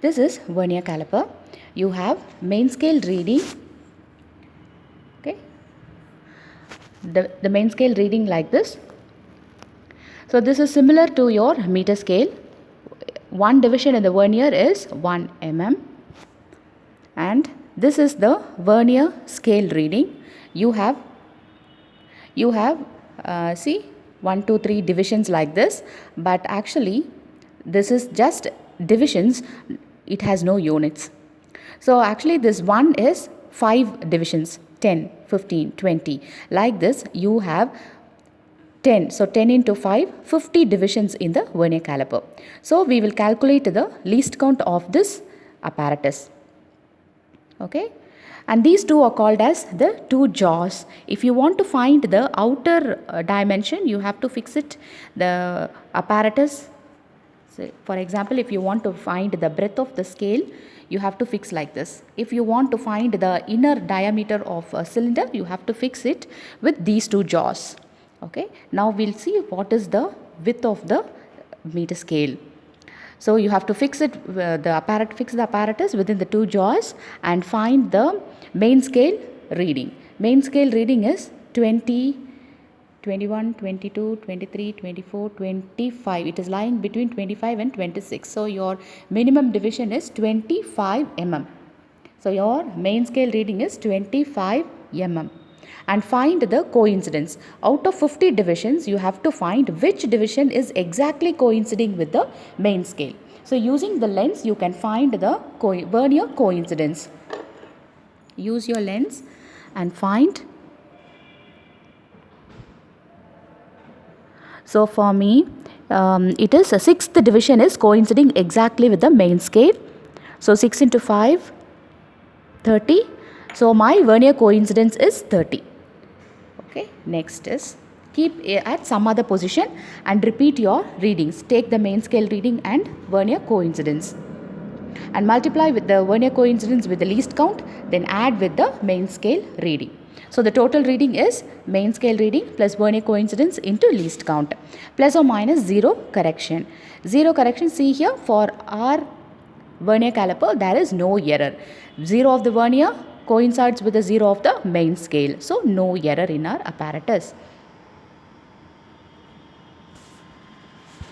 This is vernier caliper. You have main scale reading. Okay, the main scale reading like this. So this is similar to your meter scale. One division in the vernier is 1 mm, and this is the vernier scale reading. You have see 1 2 3 divisions like this, but actually this is just divisions, it has no units. So actually this one is 5 divisions, 10, 15, 20. Like this you have 10. So 10 into 5, 50 divisions in the vernier caliper. So we will calculate the least count of this apparatus. Okay. And these two are called as the two jaws. If you want to find the outer dimension, you have to fix it, the apparatus. So for example, if you want to find the breadth of the scale, you have to fix like this. If you want to find the inner diameter of a cylinder, you have to fix it with these two jaws. Okay. Now we'll see what is the width of the meter scale. So you have to fix it, fix the apparatus within the two jaws and find the main scale reading. Main scale reading is 20, 21, 22, 23, 24, 25. It is lying between 25 and 26. So your minimum division is 25 mm. So your main scale reading is 25 mm. And find the coincidence. Out of 50 divisions, you have to find which division is exactly coinciding with the main scale. So using the lens, you can find the vernier coincidence. Use your lens and find. So for me, it is a 6th division is coinciding exactly with the main scale. So 6 into 5, 30. So my vernier coincidence is 30. Okay, next is keep at some other position and repeat your readings. Take the main scale reading and vernier coincidence and multiply with the vernier coincidence with the least count, then add with the main scale reading. So the total reading is main scale reading plus vernier coincidence into least count, plus or minus 0 correction. 0 correction, see here, for our vernier caliper there is no error. 0 of the vernier coincides with the 0 of the main scale. So no error in our apparatus.